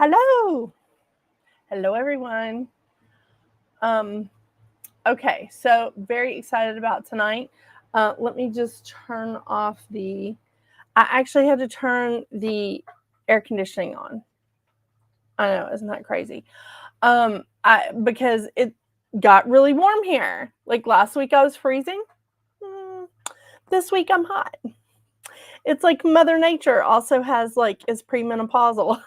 Hello. Hello, everyone. Okay, so very excited about tonight. Let me just turn off I actually had to turn the air conditioning on. I know, isn't that crazy? Because it got really warm here. Like last week I was freezing. This week I'm hot. It's like Mother Nature also has is premenopausal.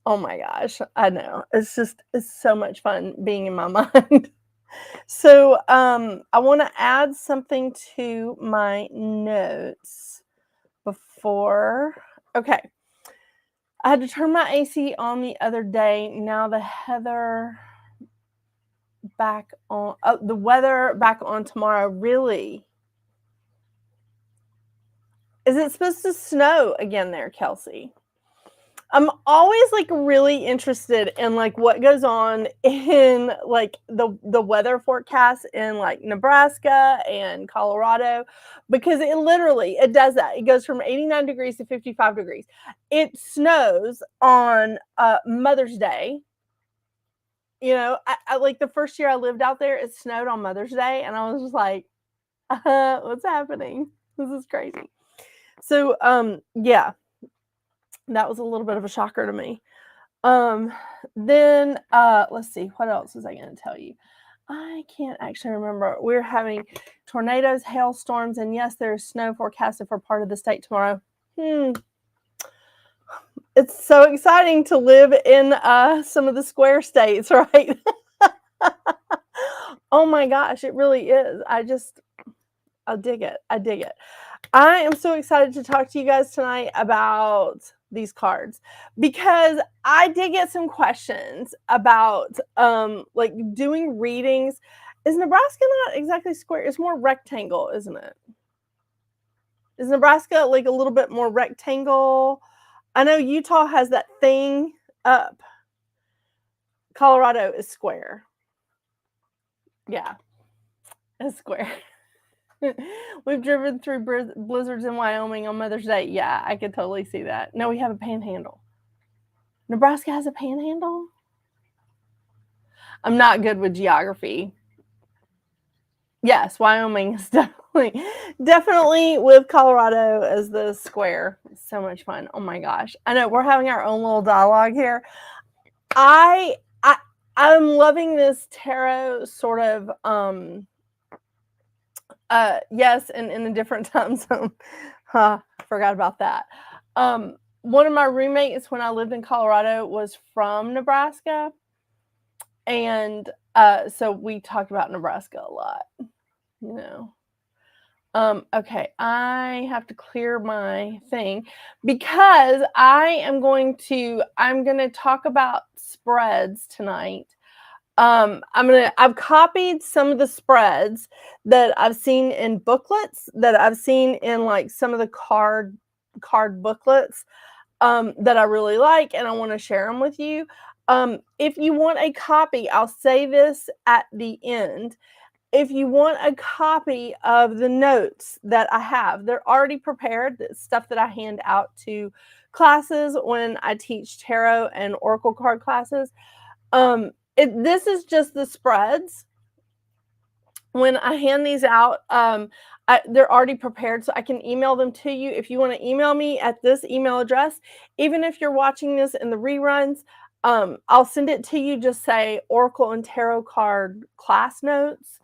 Oh my gosh, I know. It's so much fun being in my mind. So, I want to add something to my notes before. Okay. I had to turn my AC on the other day. Now the weather back on tomorrow. Really? Is it supposed to snow again there, Kelsey? I'm always really interested in what goes on in the weather forecast in Nebraska and Colorado, because it does that. It goes from 89 degrees to 55 degrees. It snows on Mother's Day. You know, I like the first year I lived out there, it snowed on Mother's Day, and I was just like, what's happening? This is crazy. So yeah. That was a little bit of a shocker to me. Then let's see, what else was I going to tell you? I can't actually remember. We're having tornadoes, hailstorms, and yes, there's snow forecasted for part of the state tomorrow. It's so exciting to live in some of the square states, right? Oh my gosh, it really is. I dig it. I dig it. I am so excited to talk to you guys tonight about these cards, because I did get some questions about doing readings. Is Nebraska not exactly square? It's more rectangle, isn't it? Is Nebraska like a little bit more rectangle? I know Utah has that thing up. Colorado is square. Yeah, it's square. We've driven through blizzards in Wyoming on Mother's Day. Yeah, I could totally see that. No, we have a panhandle. Nebraska has a panhandle? I'm not good with geography. Yes, Wyoming is definitely with Colorado as the square. It's so much fun. Oh my gosh. I know, we're having our own little dialogue here. I'm loving this tarot sort of yes, and in a different time zone. Forgot about that. One of my roommates when I lived in Colorado was from Nebraska, and so we talked about Nebraska a lot, you know. Okay, I have to clear my thing because I'm going to talk about spreads tonight. I've copied some of the spreads that I've seen in booklets, that I've seen in some of the card booklets that I really like, and I want to share them with you. If you want a copy, I'll say this at the end. If you want a copy of the notes that I have, they're already prepared. The stuff that I hand out to classes when I teach tarot and oracle card classes. This is just the spreads. When I hand these out, they're already prepared, so I can email them to you. If you want to email me at this email address, even if you're watching this in the reruns, I'll send it to you. Just say Oracle and Tarot card class notes,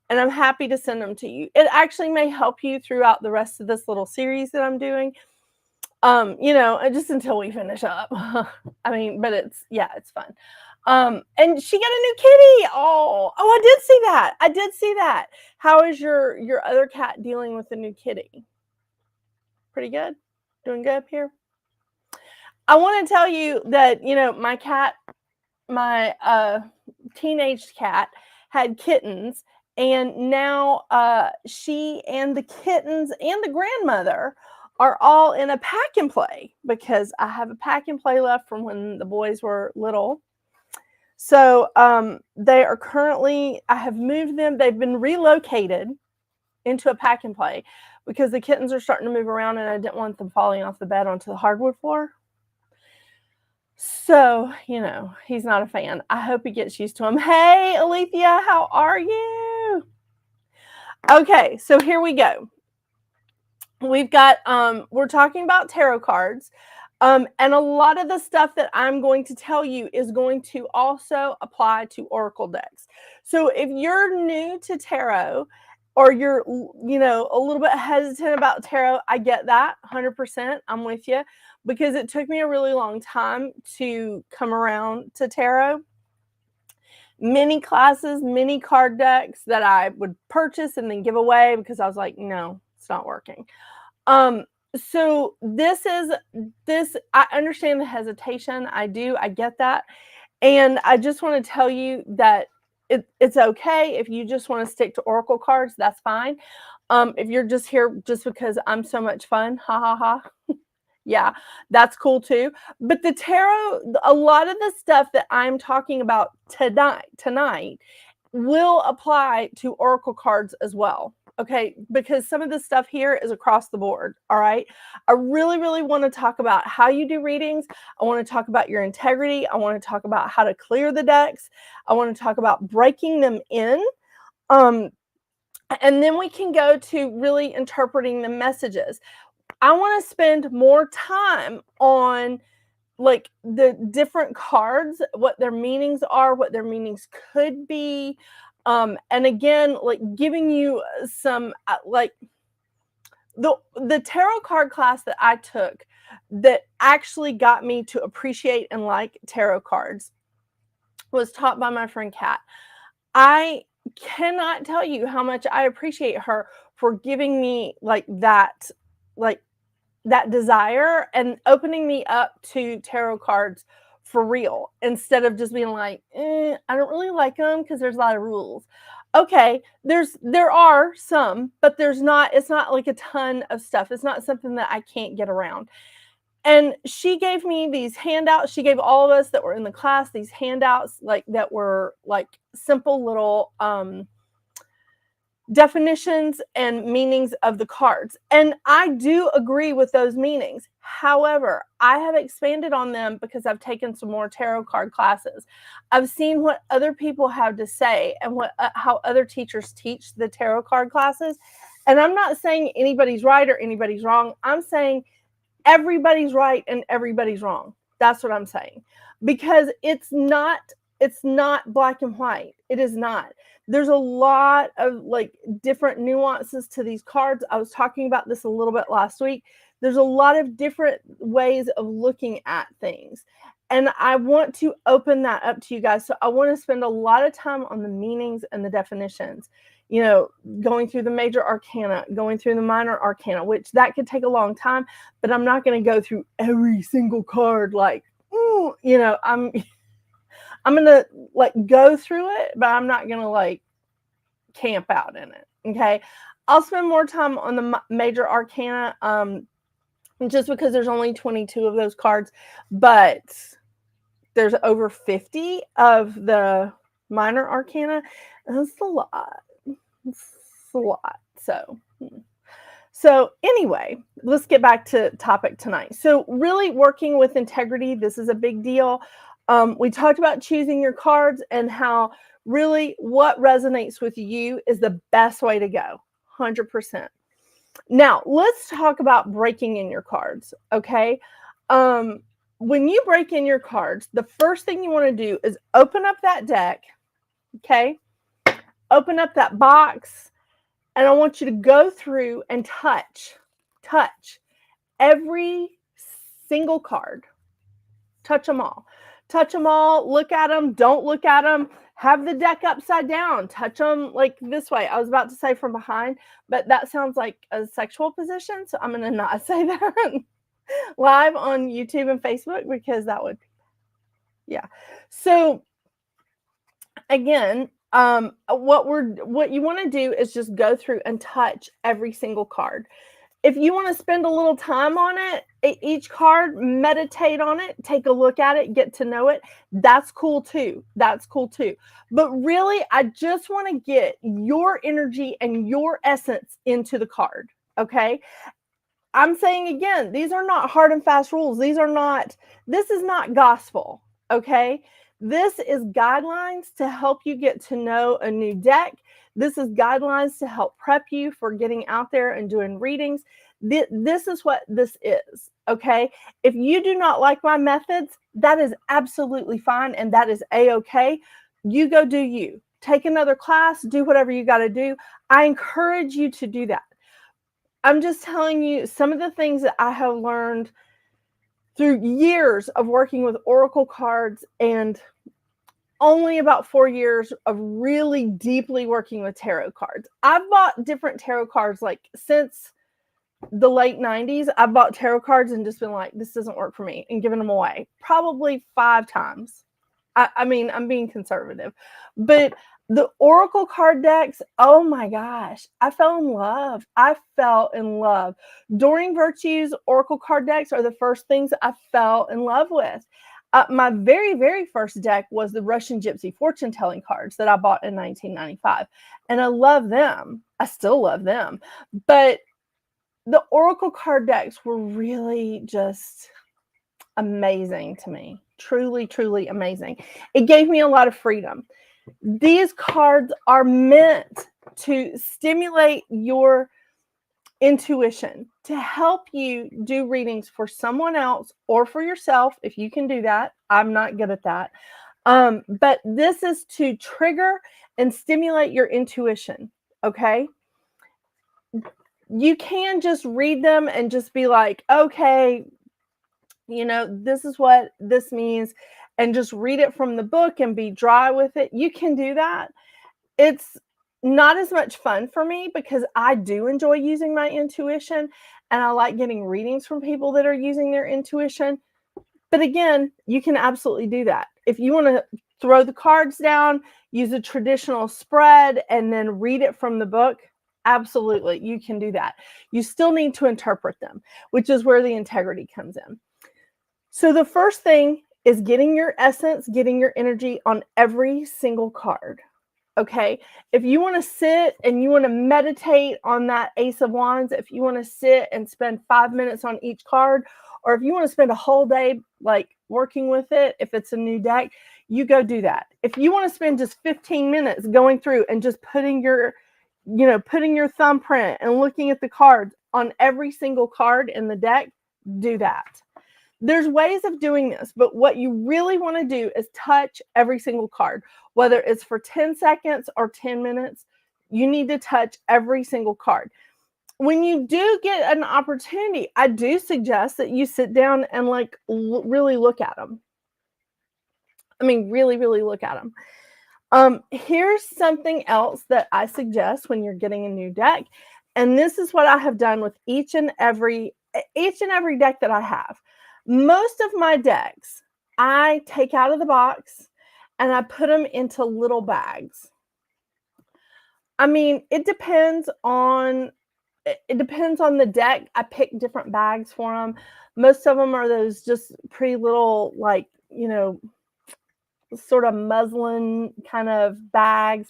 and I'm happy to send them to you. It actually may help you throughout the rest of this little series that I'm doing. Just until we finish up. I mean, but it's fun. And she got a new kitty. Oh, I did see that. How is your other cat dealing with the new kitty? Pretty good? Doing good here? I want to tell you that, my cat, my teenage cat, had kittens, and now she and the kittens and the grandmother are all in a pack and play, because I have a pack and play left from when the boys were little. So they are currently, I have moved them. They've been relocated into a pack and play because the kittens are starting to move around, and I didn't want them falling off the bed onto the hardwood floor. So, he's not a fan. I hope he gets used to him. Hey, Alethea, how are you? Okay, so here we go. We've got, we're talking about tarot cards. And a lot of the stuff that I'm going to tell you is going to also apply to oracle decks. So if you're new to tarot or you're, a little bit hesitant about tarot, I get that 100%. I'm with you, because it took me a really long time to come around to tarot. Many classes, many card decks that I would purchase and then give away because I was like, no, it's not working. So I understand the hesitation. I do. I get that. And I just want to tell you that it's okay if you just want to stick to oracle cards, that's fine. If you're just here just because I'm so much fun, ha ha ha. Yeah, that's cool too. But the tarot, a lot of the stuff that I'm talking about tonight will apply to oracle cards as well. Okay, because some of the stuff here is across the board. All right, I really, really want to talk about how you do readings. I want to talk about your integrity. I want to talk about how to clear the decks. I want to talk about breaking them in. And then we can go to really interpreting the messages. I want to spend more time on like the different cards, what their meanings are, what their meanings could be. And again, like giving you some like the tarot card class that I took that actually got me to appreciate and like tarot cards was taught by my friend Kat. I cannot tell you how much I appreciate her for giving me like that desire and opening me up to tarot cards for real, instead of just being like, I don't really like them because there's a lot of rules. Okay, there are some, but it's not like a ton of stuff. It's not something that I can't get around. And she gave me these handouts. She gave all of us that were in the class these handouts, like that were like simple little definitions and meanings of the cards. And I do agree with those meanings. However, I have expanded on them because I've taken some more tarot card classes. I've seen what other people have to say and how other teachers teach the tarot card classes. And I'm not saying anybody's right or anybody's wrong. I'm saying everybody's right and everybody's wrong. That's what I'm saying. Because it's not black and white. It is not. There's a lot of like different nuances to these cards. I was talking about this a little bit last week. There's a lot of different ways of looking at things. And I want to open that up to you guys. So I want to spend a lot of time on the meanings and the definitions, going through the major arcana, going through the minor arcana, which that could take a long time, but I'm not going to go through every single card like, I'm going to like go through it, but I'm not going to like camp out in it. Okay. I'll spend more time on the major arcana, just because there's only 22 of those cards, but there's over 50 of the minor arcana. That's a lot. It's a lot. So anyway, let's get back to topic tonight. So really working with integrity, this is a big deal. We talked about choosing your cards and how really what resonates with you is the best way to go, 100%. Now, let's talk about breaking in your cards, okay? When you break in your cards, the first thing you want to do is open up that deck, okay? Open up that box, and I want you to go through and touch every single card. Touch them all. Touch them all, look at them, don't look at them, have the deck upside down, touch them like this way. I was about to say from behind, but that sounds like a sexual position, so I'm going to not say that live on YouTube and Facebook because that would, yeah. So again, what you want to do is just go through and touch every single card. If you want to spend a little time on it, each card, meditate on it, take a look at it, get to know it. That's cool too. But really, I just want to get your energy and your essence into the card. Okay. I'm saying again, these are not hard and fast rules. This is not gospel, okay? This is guidelines to help you get to know a new deck. This is guidelines to help prep you for getting out there and doing readings. This is what this is, okay? If you do not like my methods, that is absolutely fine, and that is a-okay. You go do you. Take another class, do whatever you got to do. I encourage you to do that. I'm just telling you some of the things that I have learned through years of working with oracle cards and only about 4 years of really deeply working with tarot cards. I've bought different tarot cards like since the late 90s. I've bought tarot cards and just been like, this doesn't work for me, and given them away probably 5 times. I mean, I'm being conservative, but the oracle card decks, oh my gosh, I fell in love. Doreen Virtue's oracle card decks are the first things I fell in love with. My very, very first deck was the Russian Gypsy fortune telling cards that I bought in 1995. And I love them. I still love them. But the oracle card decks were really just amazing to me. Truly, truly amazing. It gave me a lot of freedom. These cards are meant to stimulate your intuition, to help you do readings for someone else or for yourself, if you can do that. I'm not good at that. But this is to trigger and stimulate your intuition, okay? You can just read them and just be like, okay, you know, this is what this means, and just read it from the book and be dry with it. You can do that. It's not as much fun for me because I do enjoy using my intuition, and I like getting readings from people that are using their intuition. But again, you can absolutely do that. If you want to throw the cards down, use a traditional spread, and then read it from the book, absolutely, you can do that. You still need to interpret them, which is where the integrity comes in. So the first thing is getting your essence, getting your energy on every single card. Okay, if you want to sit and you want to meditate on that Ace of Wands, if you want to sit and spend 5 minutes on each card, or if you want to spend a whole day like working with it, if it's a new deck, you go do that. If you want to spend just 15 minutes going through and just putting your thumbprint and looking at the cards on every single card in the deck, do that. There's ways of doing this, but what you really want to do is touch every single card, whether it's for 10 seconds or 10 minutes. You need to touch every single card. When you do get an opportunity, I do suggest that you sit down and like really look at them. I mean, really, really look at them. Here's something else that I suggest when you're getting a new deck, and this is what I have done with each and every deck that I have. Most of my decks, I take out of the box and I put them into little bags. I mean, it depends on the deck. I pick different bags for them. Most of them are those just pretty little, like, you know, sort of muslin kind of bags.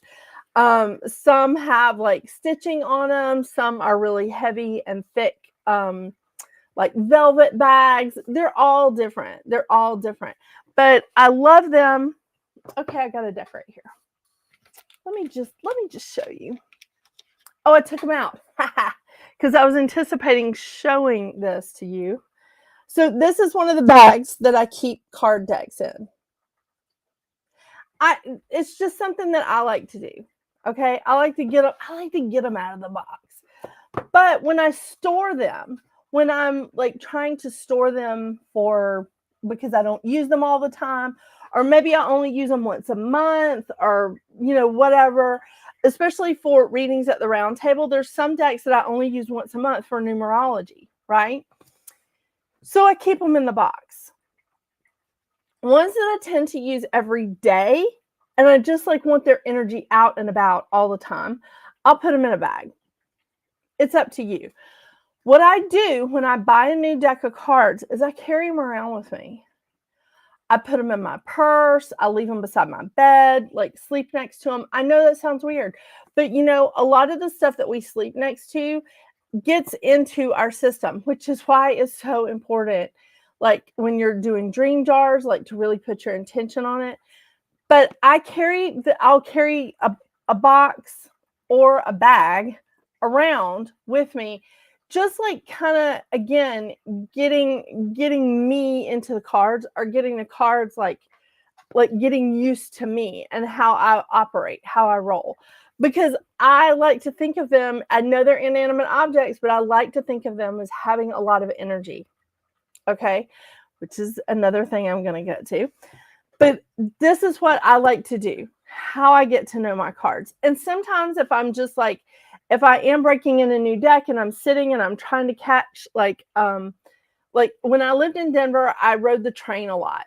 Some have like stitching on them. Some are really heavy and thick, like velvet bags. They're all different. But I love them. Okay, I got a deck right here. Let me just show you. Oh, I took them out because I was anticipating showing this to you. So this is one of the bags that I keep card decks in. It's just something that I like to do. Okay, I like to get them out of the box. But when I store them, when I'm like trying to store them because I don't use them all the time, or maybe I only use them once a month, or whatever, especially for readings at the round table, there's some decks that I only use once a month for numerology, right? So I keep them in the box. Ones that I tend to use every day, and I just like want their energy out and about all the time, I'll put them in a bag. It's up to you. What I do when I buy a new deck of cards is I carry them around with me. I put them in my purse. I leave them beside my bed, like sleep next to them. I know that sounds weird, but a lot of the stuff that we sleep next to, gets into our system, which is why it's so important, like when you're doing dream jars, like to really put your intention on it. But I'll carry a box or a bag around with me, just like kind of, again, getting me into the cards, or getting the cards like getting used to me and how I operate, how I roll. Because I like to think of them, I know they're inanimate objects, but I like to think of them as having a lot of energy. Okay, which is another thing I'm going to get to. But this is what I like to do, how I get to know my cards. And sometimes if I'm just like, if I am breaking in a new deck and I'm sitting and I'm trying to catch, like when I lived in Denver, I rode the train a lot.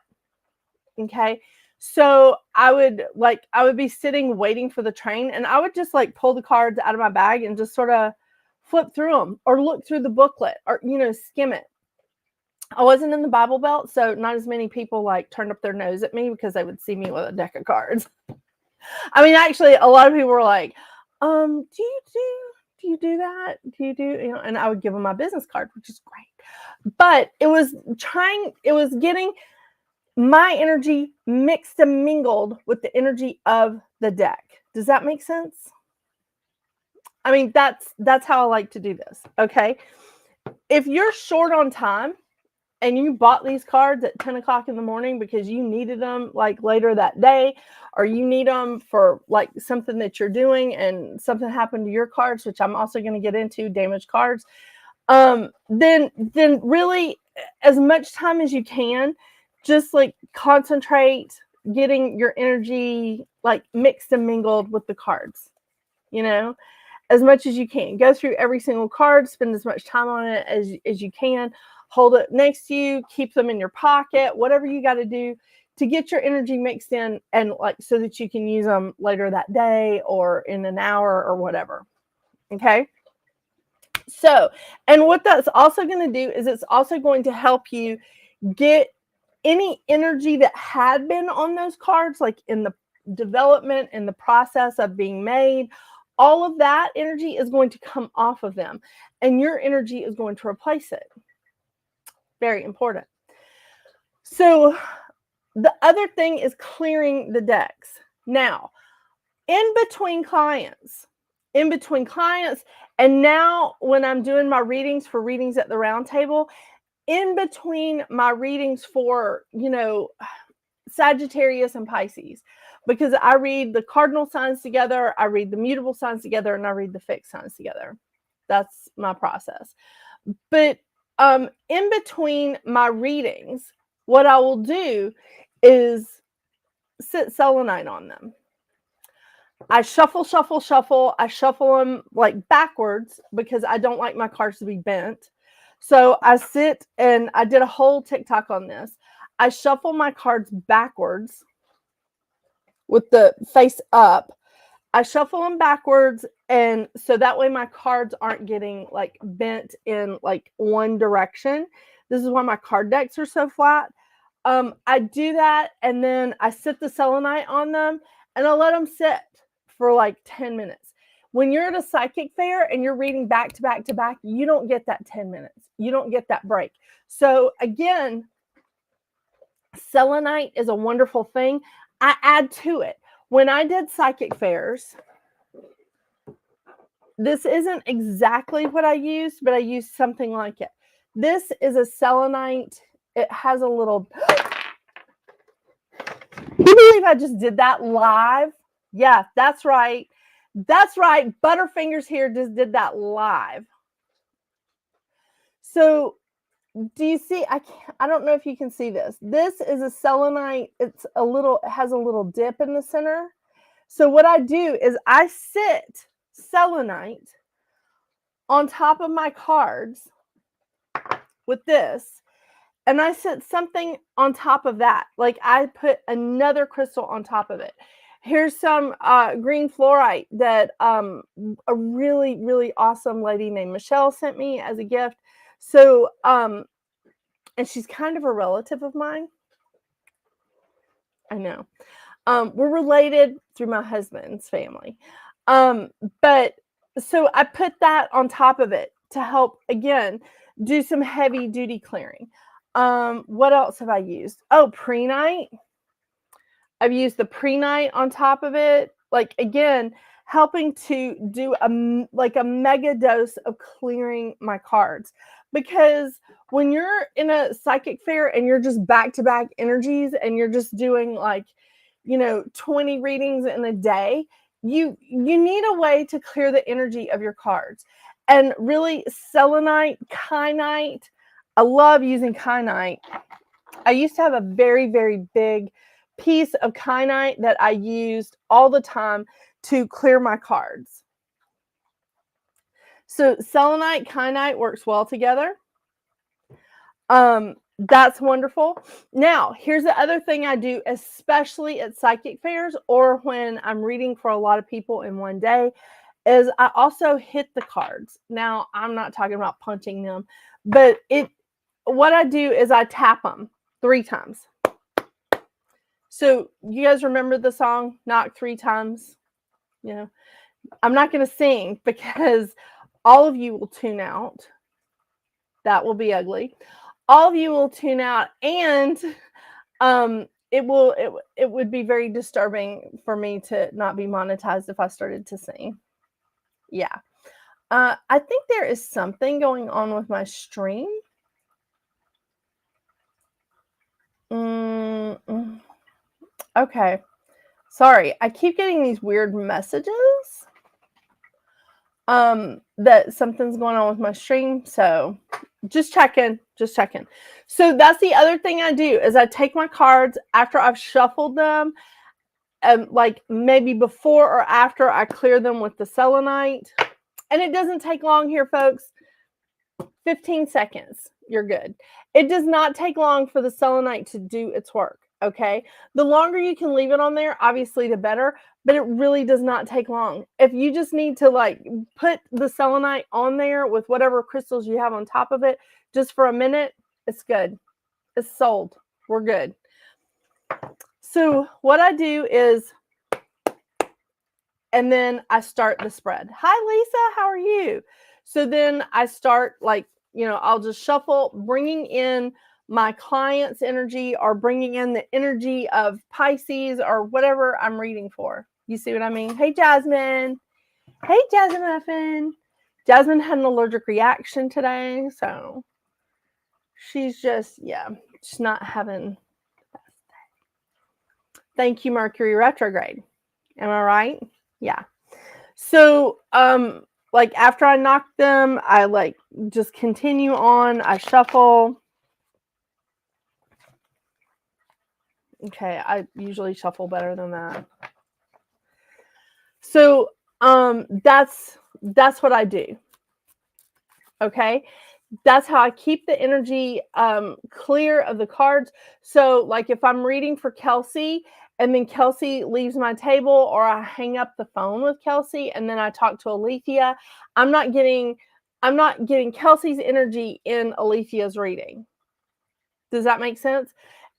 Okay. So I would be sitting waiting for the train, and I would just like pull the cards out of my bag and just sort of flip through them, or look through the booklet, or, skim it. I wasn't in the Bible Belt, so not as many people like turned up their nose at me because they would see me with a deck of cards. I mean, actually, a lot of people were like, do you do that? Do you do, and I would give them my business card, which is great. But it was getting my energy mixed and mingled with the energy of the deck. Does that make sense? I mean, that's how I like to do this. Okay. If you're short on time and you bought these cards at 10 o'clock in the morning because you needed them like later that day, or you need them for like something that you're doing and something happened to your cards, which I'm also going to get into, damaged cards, then really, as much time as you can, just like concentrate getting your energy like mixed and mingled with the cards, as much as you can. Go through every single card, spend as much time on it as you can, hold it next to you, keep them in your pocket, whatever you got to do to get your energy mixed in, and like so that you can use them later that day or in an hour or whatever. Okay. So, and what that's also going to do is it's also going to help you get any energy that had been on those cards, like in the development, in the process of being made, all of that energy is going to come off of them, and your energy is going to replace it. Very important. So the other thing is clearing the decks. Now, in between clients, and now when I'm doing my readings for readings at the round table, in between my readings for, Sagittarius and Pisces, because I read the cardinal signs together, I read the mutable signs together, and I read the fixed signs together. That's my process. But in between my readings, what I will do is sit selenite on them. I shuffle. I shuffle them like backwards because I don't like my cards to be bent. So I sit, and I did a whole TikTok on this. I shuffle my cards backwards with the face up. I shuffle them backwards, and so that way my cards aren't getting like bent in like one direction. This is why my card decks are so flat. I do that, and then I sit the selenite on them, and I'll let them sit for like 10 minutes. When you're at a psychic fair and you're reading back to back to back, you don't get that 10 minutes. You don't get that break. So again, selenite is a wonderful thing. I add to it. When I did psychic fairs, this isn't exactly what I used, but I used something like it. This is a selenite. It has a little... Can you believe I just did that live? Yeah, that's right. That's right. Butterfingers here just did that live. So do you see? I don't know if you can see this. This is a selenite. It has a little dip in the center. So what I do is I sit selenite on top of my cards with this, and I sit something on top of that. Like I put another crystal on top of it. Here's some green fluorite that a really, really awesome lady named Michelle sent me as a gift. So, and she's kind of a relative of mine. I know. We're related through my husband's family. But so I put that on top of it to help, again, do some heavy duty clearing. What else have I used? Oh, pre-night. I've used the pre-night on top of it. Like, again, helping to do a mega dose of clearing my cards. Because when you're in a psychic fair and you're just back-to-back energies and you're just doing 20 readings in a day, you need a way to clear the energy of your cards. And really, selenite, kyanite, I love using kyanite. I used to have a very, very big piece of kyanite that I used all the time to clear my cards. So selenite, kyanite works well together. That's wonderful. Now, here's the other thing I do, especially at psychic fairs or when I'm reading for a lot of people in one day, is I also hit the cards. Now, I'm not talking about punching them, but what I do is I tap them 3 times. So you guys remember the song, Knock 3 Times? I'm not going to sing because all of you will tune out. That will be ugly. All of you will tune out, and it would be very disturbing for me to not be monetized if I started to sing. Yeah. I think there is something going on with my stream. Okay. Sorry, I keep getting these weird messages that something's going on with my stream. So just checking. So that's the other thing I do is I take my cards after I've shuffled them, like maybe before or after I clear them with the selenite. And it doesn't take long here, folks. 15 seconds, you're good. It does not take long for the selenite to do its work, okay? The longer you can leave it on there, obviously the better, but it really does not take long. If you just need to put the selenite on there with whatever crystals you have on top of it just for a minute, it's good. It's sold. We're good. So what I do is, and then I start the spread. Hi, Lisa, how are you? So then I start I'll just shuffle, bringing in my client's energy or bringing in the energy of Pisces or whatever I'm reading for. You see what I mean? Hey, Jasmine. Hey, Jasmine Muffin. Jasmine had an allergic reaction today, so she's just, she's not having the best day. Thank you, Mercury retrograde. Am I right? Yeah. So, after I knock them, I just continue on. I shuffle. Okay, I usually shuffle better than that. So, that's what I do. Okay, that's how I keep the energy clear of the cards. So, if I'm reading for Kelsey, and then Kelsey leaves my table, or I hang up the phone with Kelsey, and then I talk to Alethea, I'm not getting Kelsey's energy in Alethea's reading. Does that make sense?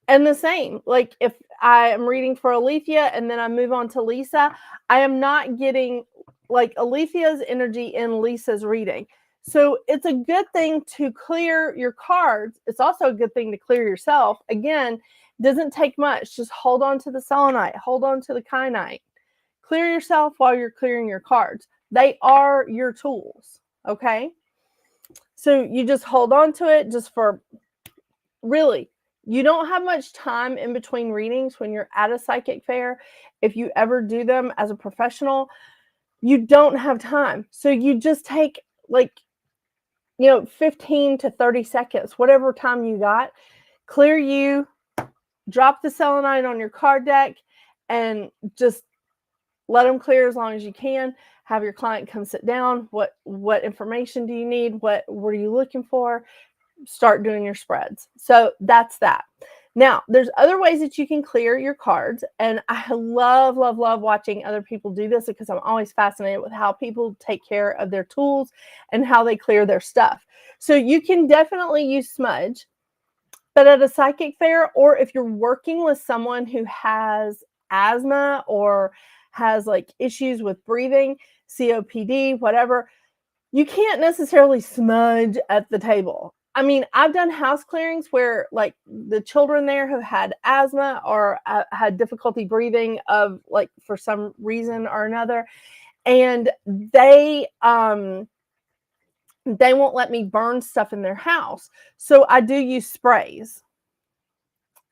And the same, if I am reading for Alethea and then I move on to Lisa, I am not getting Alethea's energy in Lisa's reading. So it's a good thing to clear your cards. It's also a good thing to clear yourself. Again, doesn't take much. Just hold on to the selenite, hold on to the kyanite. Clear yourself while you're clearing your cards. They are your tools, okay? So you just hold on to it just for, really, you don't have much time in between readings when you're at a psychic fair. If you ever do them as a professional, you don't have time. So you just take 15 to 30 seconds, whatever time you got, clear you, drop the selenite on your card deck, and just let them clear as long as you can. Have your client come sit down. What information do you need? What are you looking for? Start doing your spreads. So that's that. Now, there's other ways that you can clear your cards, and I love, love, love watching other people do this because I'm always fascinated with how people take care of their tools and how they clear their stuff. So you can definitely use smudge, but at a psychic fair, or if you're working with someone who has asthma or has issues with breathing, COPD, whatever, you can't necessarily smudge at the table. I mean, I've done house clearings where like the children there have had asthma or had difficulty breathing of like for some reason or another, and they won't let me burn stuff in their house. So I do use sprays.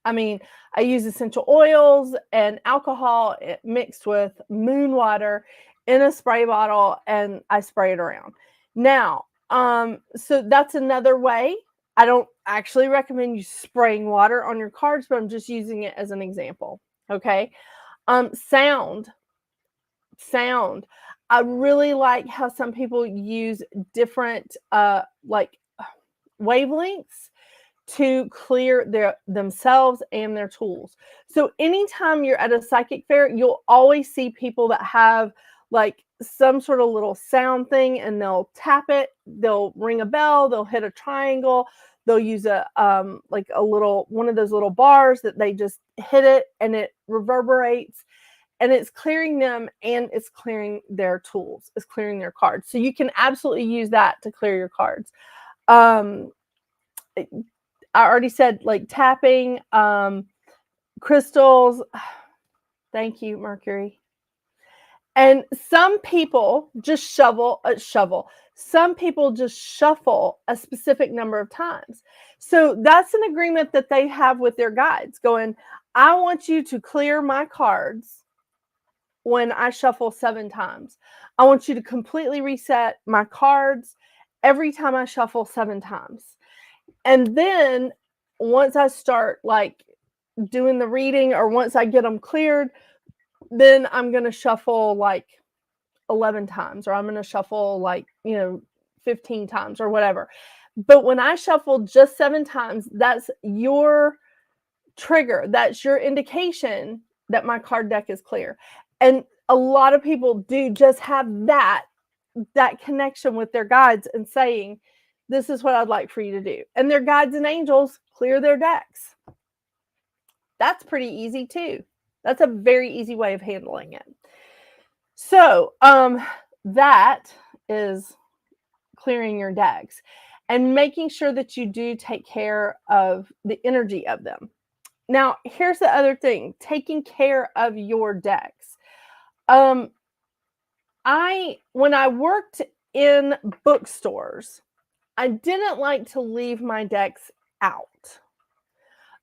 I mean, I use essential oils and alcohol mixed with moon water in a spray bottle, and I spray it around. Now, so that's another way. I don't actually recommend you spraying water on your cards, but I'm just using it as an example. Okay. Sound. I really like how some people use different like wavelengths to clear themselves and their tools. So anytime you're at a psychic fair, you'll always see people that have like some sort of little sound thing, and they'll tap it, they'll ring a bell, they'll hit a triangle, they'll use a like a little one of those little bars that they just hit it and it reverberates, and it's clearing them and it's clearing their tools, it's clearing their cards. So you can absolutely use that to clear your cards. I already said like tapping, crystals. Thank you, Mercury. And some people just Some people just shuffle a specific number of times. So that's an agreement that they have with their guides going, I want you to clear my cards when I shuffle 7 times. I want you to completely reset my cards every time I shuffle 7 times. And then once I start like doing the reading, or once I get them cleared, then I'm going to shuffle like 11 times, or I'm going to shuffle like, 15 times or whatever. But when I shuffle just 7 times, that's your trigger. That's your indication that my card deck is clear. And a lot of people do just have that connection with their guides and saying, this is what I'd like for you to do. And their guides and angels clear their decks. That's pretty easy too. That's a very easy way of handling it. So that is clearing your decks and making sure that you do take care of the energy of them. Now, here's the other thing, taking care of your decks. When I worked in bookstores, I didn't like to leave my decks out.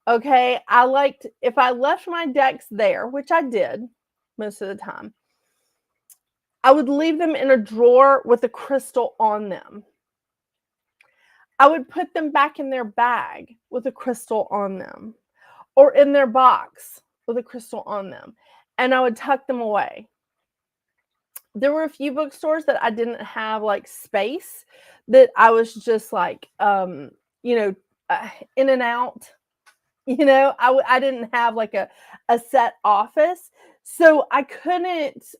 Okay, if I left my decks there, which I did most of the time, I would leave them in a drawer with a crystal on them. I would put them back in their bag with a crystal on them, or in their box with a crystal on them, and I would tuck them away. There were a few bookstores that I didn't have like space, that I was just like, in and out. I didn't have like a set office, so I couldn't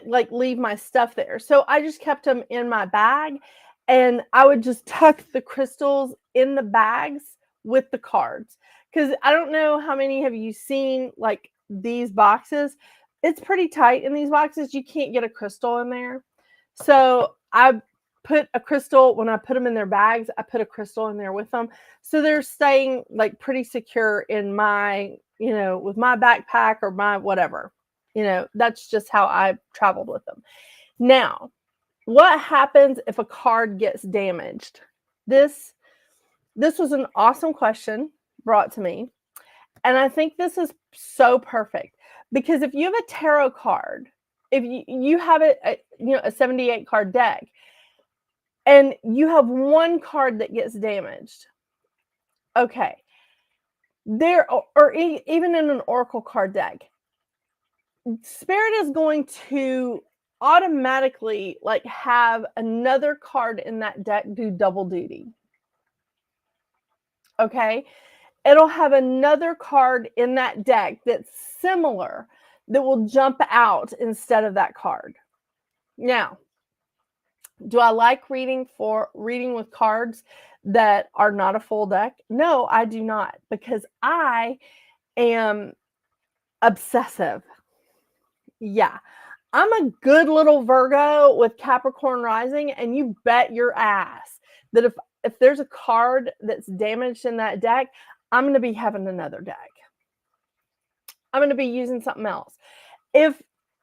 like leave my stuff there. So I just kept them in my bag, and I would just tuck the crystals in the bags with the cards. Because I don't know how many have you seen like these boxes. It's pretty tight in these boxes. You can't get a crystal in there. So I put a crystal, when I put them in their bags, I put a crystal in there with them. So they're staying like pretty secure in my, with my backpack or my whatever. That's just how I traveled with them. Now, what happens if a card gets damaged? This was an awesome question brought to me. And I think this is so perfect, because if you have a tarot card, if you have a 78 card deck, and you have one card that gets damaged, okay, or even in an oracle card deck, Spirit is going to automatically like have another card in that deck do double duty. Okay, it'll have another card in that deck that's similar, that will jump out instead of that card. Now, do I like reading with cards that are not a full deck? No, I do not, because I am obsessive. Yeah, I'm a good little Virgo with Capricorn rising, and you bet your ass that if there's a card that's damaged in that deck, I'm going to be having another deck. I'm going to be using something else. And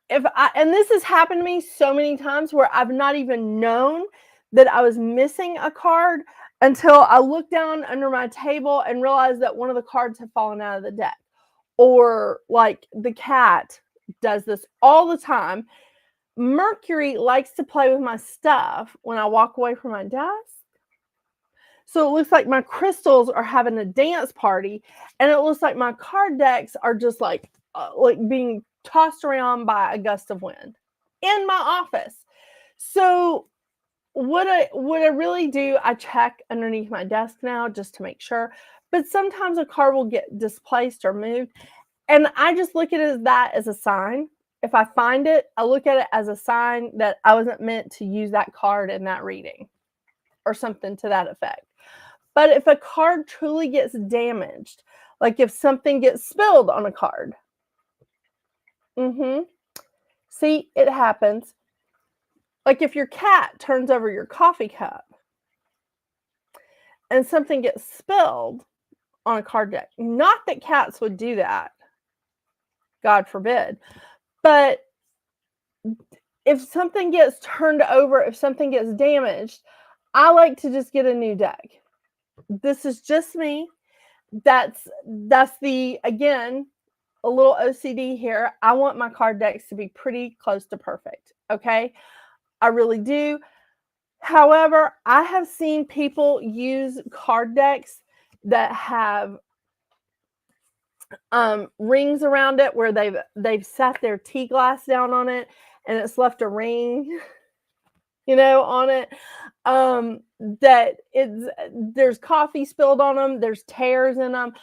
this has happened to me so many times where I've not even known that I was missing a card until I looked down under my table and realized that one of the cards had fallen out of the deck. Or like the cat does this all the time. Mercury likes to play with my stuff when I walk away from my desk. So it looks like my crystals are having a dance party, and it looks like my card decks are just like being tossed around by a gust of wind in my office. So what I really do, I check underneath my desk now just to make sure. But sometimes a card will get displaced or moved, and I just look at it as a sign. If I find it, I look at it as a sign that I wasn't meant to use that card in that reading or something to that effect. But if a card truly gets damaged, like if something gets spilled on a card, see, it happens. Like if your cat turns over your coffee cup and something gets spilled on a card deck, not that cats would do that, God forbid, but if something gets turned over, if something gets damaged, I like to just get a new deck. This is just me. That's the, again, a little OCD here. I want my card decks to be pretty close to perfect. Okay. I really do. However, I have seen people use card decks that have rings around it where they've sat their tea glass down on it and it's left a ring, on it. That there's coffee spilled on them, there's tears in them.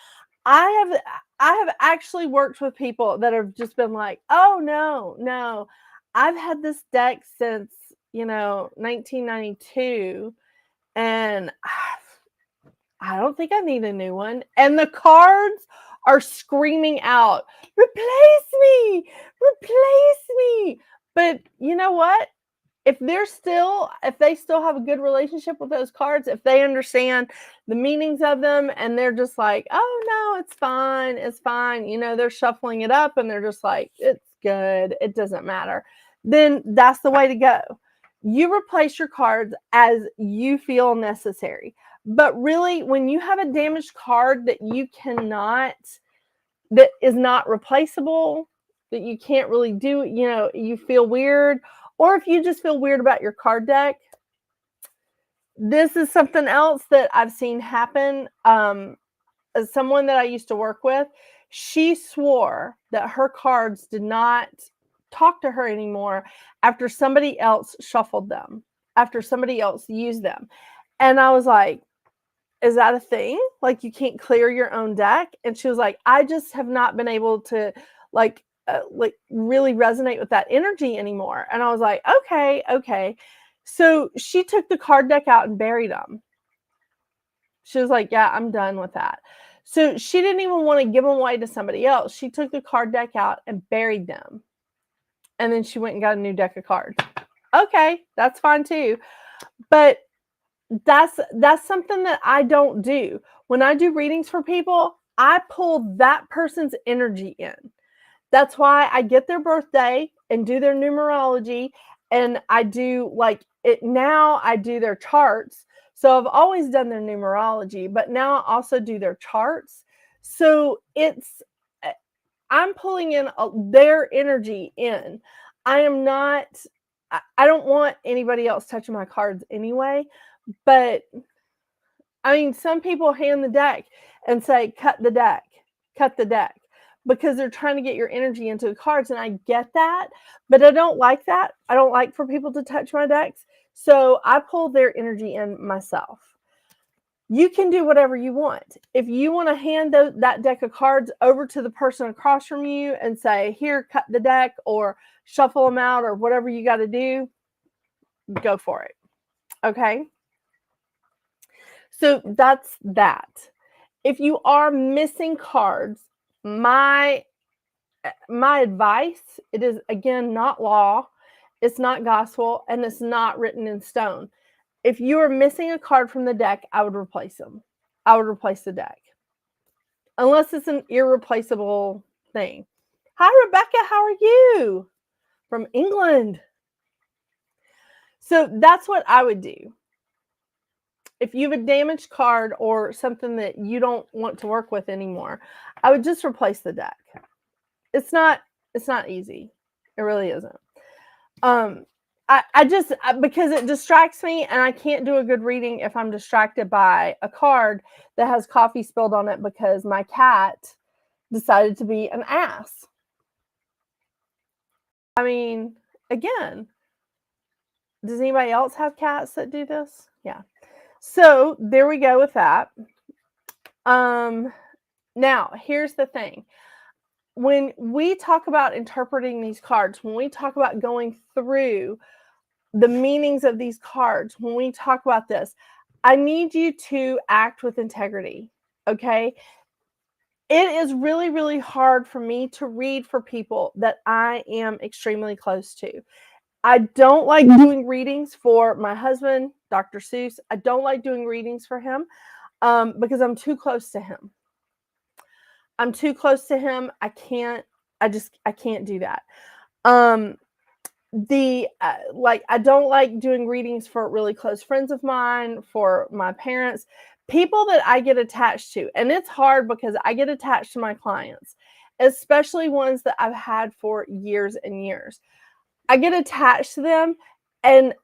I have actually worked with people that have just been like, oh no, I've had this deck since 1992, and I don't think I need a new one. And the cards are screaming out, replace me. But you know what? If they still have a good relationship with those cards, if they understand the meanings of them and they're just like, oh no, it's fine. They're shuffling it up and they're just like, it's good. It doesn't matter. Then that's the way to go. You replace your cards as you feel necessary. But really, when you have a damaged card that that is not replaceable, that you can't really do, you feel weird, or if you just feel weird about your card deck, this is something else that I've seen happen. As someone that I used to work with, she swore that her cards did not talk to her anymore after somebody else shuffled them, after somebody else used them. And I was like, is that a thing? Like, you can't clear your own deck? And she was like, I just have not been able to really resonate with that energy anymore. And I was like, okay. So she took the card deck out and buried them. She was like, yeah, I'm done with that. So she didn't even want to give them away to somebody else. She took the card deck out and buried them. And then she went and got a new deck of cards. Okay, that's fine too. But that's something that I don't do. When I do readings for people, I pull that person's energy in. That's why I get their birthday and do their numerology, and I do now I do their charts. So I've always done their numerology, but now I also do their charts. So I'm pulling in their energy in. I don't want anybody else touching my cards anyway. But I mean, some people hand the deck and say, cut the deck, because they're trying to get your energy into the cards. And I get that, but I don't like that. I don't like for people to touch my decks. So I pull their energy in myself. You can do whatever you want. If you want to hand that deck of cards over to the person across from you and say, here, cut the deck or shuffle them out or whatever you got to do, go for it. Okay? So that's that. If you are missing cards, my my advice, it is, again, not law, it's not gospel, and it's not written in stone. If you are missing a card from the deck, I would replace them. I would replace the deck. Unless it's an irreplaceable thing. Hi, Rebecca, how are you? From England. So that's what I would do. If you have a damaged card or something that you don't want to work with anymore, I would just replace the deck. It's not easy. It really isn't. I just, because it distracts me, and I can't do a good reading if I'm distracted by a card that has coffee spilled on it because my cat decided to be an ass. I mean, again, does anybody else have cats that do this? Yeah. So there we go with that. Now, here's the thing. When we talk about interpreting these cards, when we talk about going through the meanings of these cards, when we talk about this, I need you to act with integrity, okay? It is really, really hard for me to read for people that I am extremely close to. I don't like doing readings for my husband, Dr. Seuss. I don't like doing readings for him because I'm too close to him. I'm too close to him. I can't do that. I don't like doing readings for really close friends of mine, for my parents, people that I get attached to. And it's hard because I get attached to my clients, especially ones that I've had for years and years. I get attached to them, and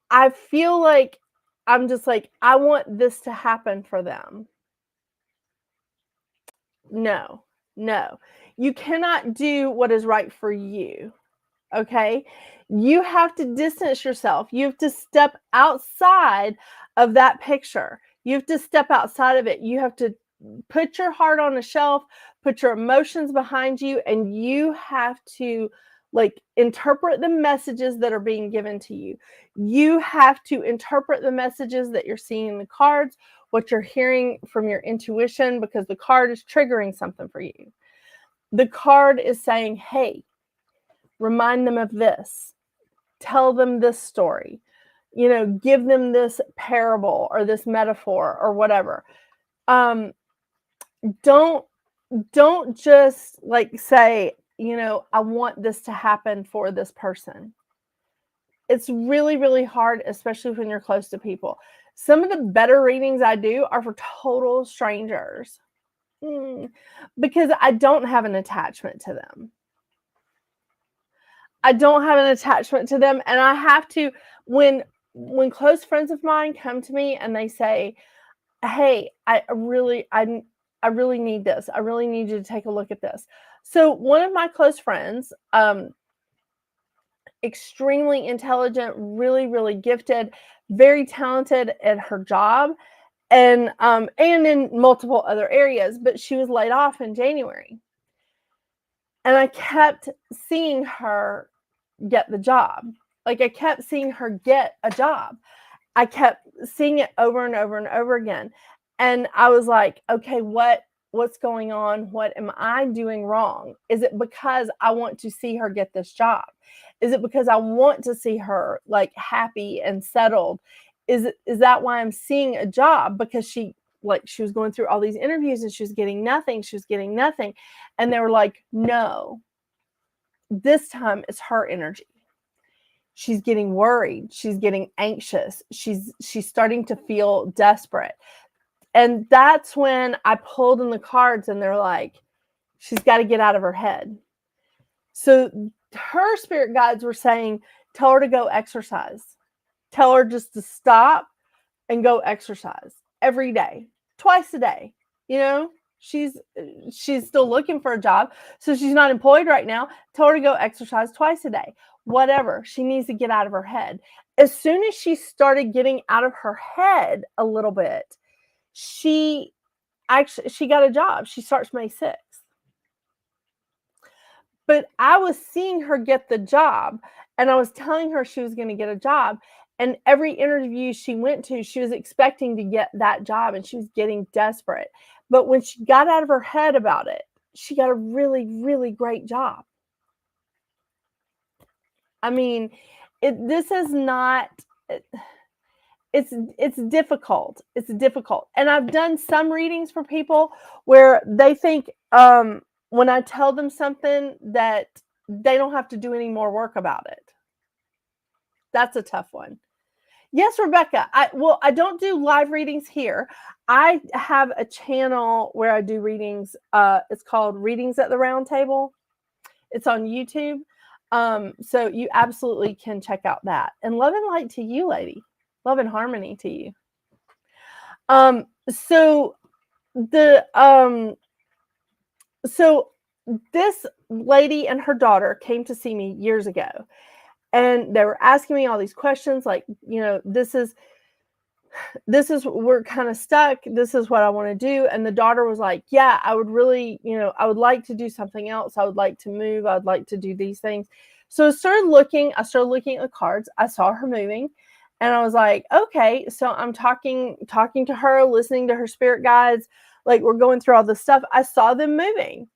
I feel like I'm just like, I want this to happen for them. No. You cannot do what is right for you. Okay? You have to distance yourself. You have to step outside of that picture. You have to step outside of it. You have to put your heart on a shelf, put your emotions behind you, and you have to interpret the messages that are being given to you. You have to interpret the messages that you're seeing in the cards, what you're hearing from your intuition, because the card is triggering something for you. The card is saying, hey, remind them of this. Tell them this story. Give them this parable or this metaphor or whatever. Don't just say, I want this to happen for this person. It's really, really hard, especially when you're close to people. Some of the better readings I do are for total strangers because I don't have an attachment to them. And I have to, when close friends of mine come to me and they say, hey, I really need this. I really need you to take a look at this. So one of my close friends, extremely intelligent, really, really gifted, very talented at her job, and in multiple other areas, but she was laid off in January. And I kept seeing her get the job. I kept seeing her get a job. I kept seeing it over and over and over again. And I was like, okay, what's going on? What am I doing wrong? Is it because I want to see her get this job? Is it because I want to see her happy and settled? Is that why I'm seeing a job? Because she was going through all these interviews and she was getting nothing. And they were like, no, this time it's her energy. She's getting worried. She's getting anxious. She's starting to feel desperate. And that's when I pulled in the cards and they're like, she's got to get out of her head. So her spirit guides were saying, tell her to go exercise. Tell her just to stop and go exercise every day, twice a day. She's still looking for a job. So she's not employed right now. Tell her to go exercise twice a day. Whatever. She needs to get out of her head. As soon as she started getting out of her head a little bit, she got a job. She starts May 6th. But I was seeing her get the job, and I was telling her she was going to get a job. And every interview she went to, she was expecting to get that job, and she was getting desperate. But when she got out of her head about it, she got a really, really great job. I mean, this is not, it's difficult. It's difficult. And I've done some readings for people where they think when I tell them something that they don't have to do any more work about it. That's a tough one. Yes, Rebecca. I don't do live readings here. I have a channel where I do readings. It's called Readings at the Round Table. It's on YouTube. So you absolutely can check out that. And love and light to you, lady. Love and harmony to you. So this lady and her daughter came to see me years ago, and they were asking me all these questions like, this is we're kind of stuck. This is what I want to do. And the daughter was like, yeah, I would really, I would like to do something else. I would like to move. I'd like to do these things. So I started looking at the cards. I saw her moving, and I was like, okay. So I'm talking to her, listening to her spirit guides. Like, we're going through all this stuff. I saw them moving.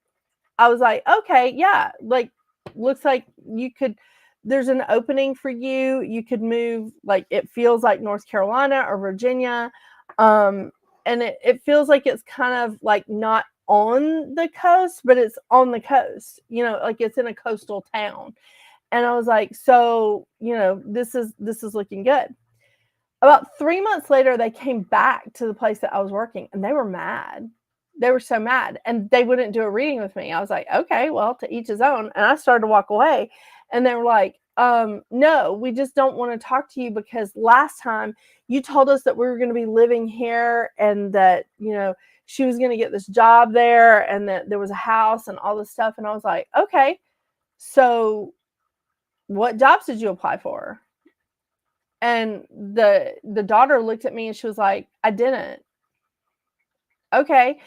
I was like, okay, yeah, like, looks like there's an opening for you. You could move, like, it feels like North Carolina or Virginia. And it feels like it's kind of like not on the coast, but it's on the coast, like it's in a coastal town. And I was like, so, this is looking good. About 3 months later, they came back to the place that I was working, and they were mad. They were so mad, and they wouldn't do a reading with me. I was like, okay, well, to each his own. And I started to walk away, and they were like, no, we just don't want to talk to you because last time you told us that we were going to be living here and that, she was going to get this job there and that there was a house and all this stuff. And I was like, okay, so what jobs did you apply for? And the daughter looked at me and she was like, I didn't. Okay.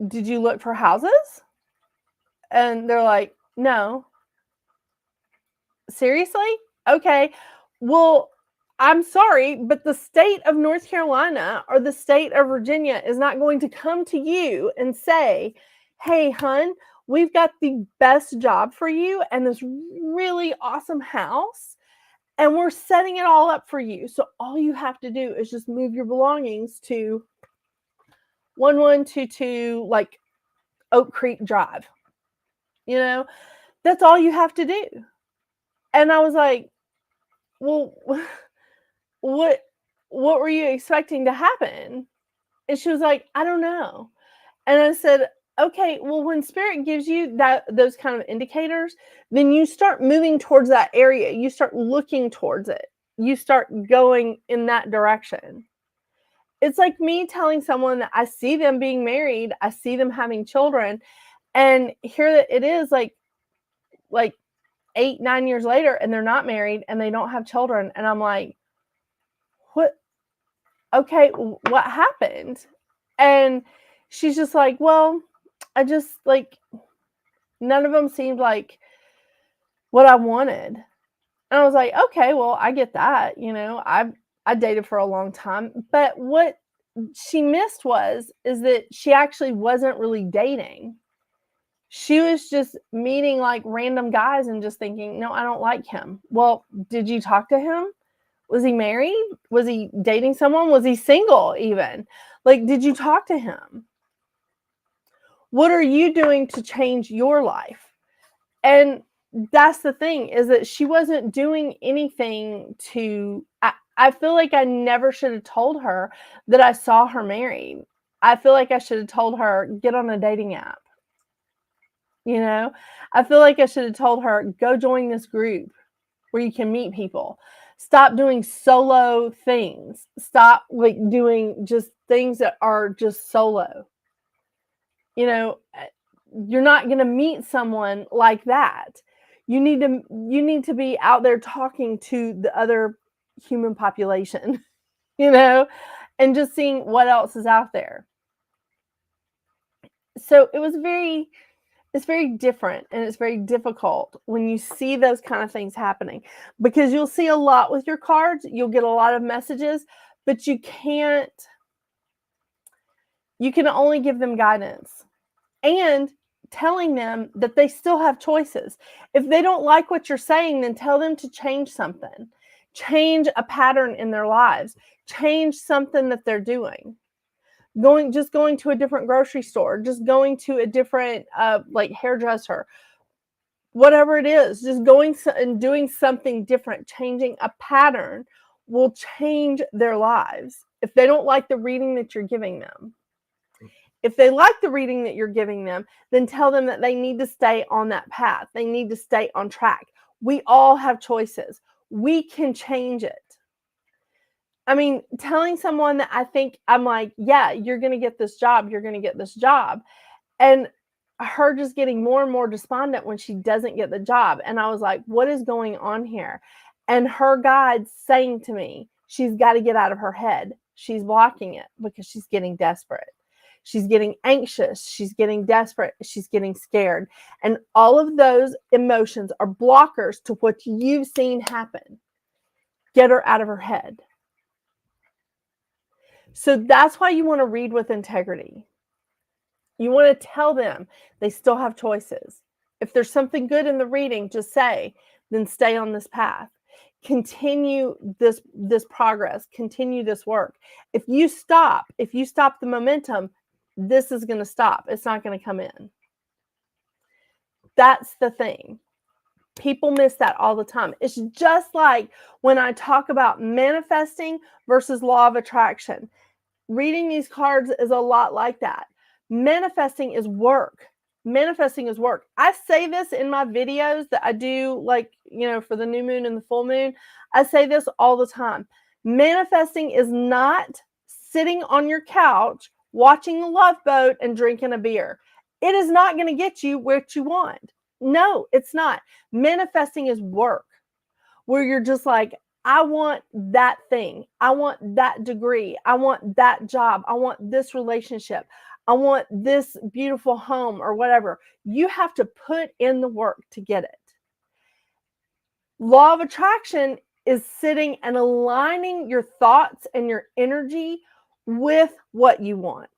Did you look for houses? And they're like, no. Seriously? Okay. Well, I'm sorry, but the state of North Carolina or the state of Virginia is not going to come to you and say, hey, hun, we've got the best job for you and this really awesome house, and we're setting it all up for you. So all you have to do is just move your belongings to 1122 like Oak Creek Drive. That's all you have to do. And I was like, well, what were you expecting to happen? And she was like, I don't know. And I said, okay, well, when spirit gives you those kind of indicators, then you start moving towards that area. You start looking towards it. You start going in that direction. It's like me telling someone that I see them being married, I see them having children, and here it is like 8-9 years later, and they're not married and they don't have children. And I'm like, what? Okay, what happened? And she's just like, well, I just like, none of them seemed like what I wanted. And I was like, okay, well, I get that. I dated for a long time, but what she missed is that she actually wasn't really dating. She was just meeting like random guys and just thinking, no, I don't like him. Well, did you talk to him? Was he married? Was he dating someone? Was he single even? Like, did you talk to him? What are you doing to change your life? And that's the thing, is that she wasn't doing anything to, I feel like I never should have told her that I saw her married. I feel like I should have told her, get on a dating app. I feel like I should have told her, go join this group where you can meet people. Stop doing solo things. Stop like doing just things that are just solo. You're not going to meet someone like that. You need to be out there talking to the other human population, and just seeing what else is out there. So it's very different, and it's very difficult when you see those kind of things happening, because you'll see a lot with your cards. You'll get a lot of messages, but you can only give them guidance. And telling them that they still have choices. If they don't like what you're saying, then tell them to change something. Change a pattern in their lives. Change something that they're doing. Just going to a different grocery store, just going to a different like hairdresser, whatever it is, just going and doing something different, changing a pattern will change their lives. If they don't like the reading that you're giving them. If they like the reading that you're giving them, then tell them that they need to stay on that path. They need to stay on track. We all have choices. We can change it. I mean, telling someone that I'm like, yeah, you're going to get this job. You're going to get this job. And her just getting more and more despondent when she doesn't get the job. And I was like, what is going on here? And her guide saying to me, she's got to get out of her head. She's blocking it because she's getting desperate. She's getting anxious. She's getting desperate. She's getting scared. And all of those emotions are blockers to what you've seen happen. Get her out of her head. So that's why you want to read with integrity. You want to tell them they still have choices. If there's something good in the reading, just say, then stay on this path. Continue this progress. Continue this work. If you stop the momentum, this is going to stop. It's not going to come in. That's the thing. People miss that all the time. It's just like when I talk about manifesting versus law of attraction. Reading these cards is a lot like that. Manifesting is work. Manifesting is work. I say this in my videos that I do, like, for the new moon and the full moon. I say this all the time. Manifesting is not sitting on your couch watching the Love Boat and drinking a beer. It is not going to get you what you want. No, it's not. Manifesting is work where you're just like, I want that thing. I want that degree. I want that job. I want this relationship. I want this beautiful home or whatever. You have to put in the work to get it. Law of attraction is sitting and aligning your thoughts and your energy with what you want.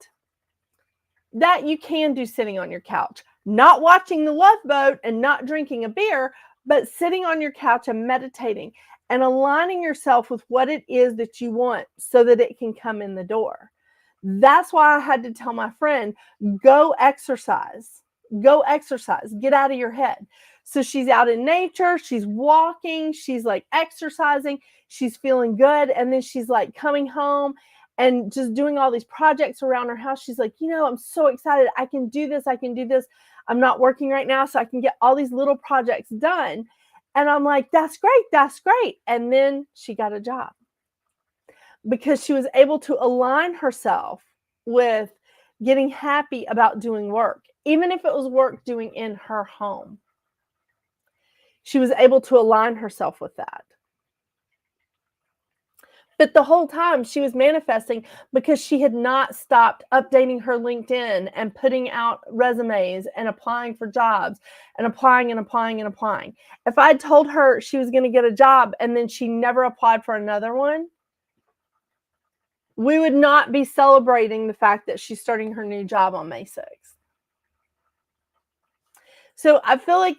That you can do sitting on your couch, not watching the Love Boat and not drinking a beer, but sitting on your couch and meditating and aligning yourself with what it is that you want so that it can come in the door. That's why I had to tell my friend, go exercise. Go exercise. Get out of your head. So she's out in nature. She's walking. She's like exercising. She's feeling good. And then she's like coming home and just doing all these projects around her house. She's like, I'm so excited. I can do this. I can do this. I'm not working right now, so I can get all these little projects done. And I'm like, that's great. That's great. And then she got a job because she was able to align herself with getting happy about doing work, even if it was work doing in her home. She was able to align herself with that. But the whole time she was manifesting because she had not stopped updating her LinkedIn and putting out resumes and applying for jobs and applying and applying and applying. If I'd told her she was going to get a job and then she never applied for another one, we would not be celebrating the fact that she's starting her new job on May 6th. So I feel like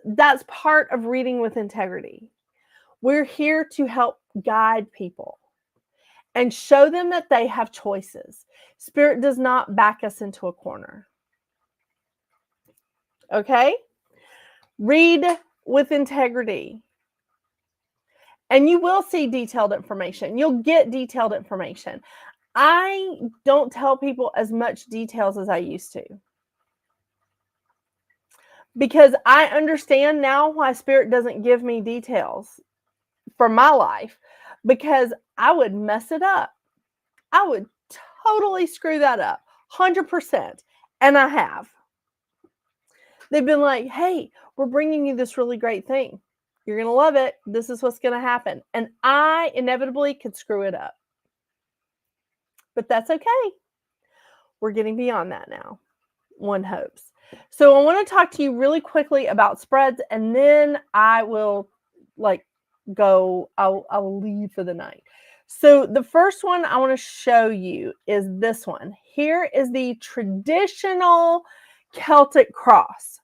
that's part of reading with integrity. We're here to help guide people and show them that they have choices. Spirit does not back us into a corner. Okay? Read with integrity. And you will see detailed information. You'll get detailed information. I don't tell people as much details as I used to. Because I understand now why Spirit doesn't give me details for my life. Because I would mess it up. I would totally screw that up. 100%. And I have. They've been like, hey, we're bringing you this really great thing. You're going to love it. This is what's going to happen. And I inevitably could screw it up. But that's okay. We're getting beyond that now. One hopes. So I want to talk to you really quickly about spreads, and then I will go. I'll leave for the night. So the first one I want to show you is this one. Here is the traditional Celtic cross.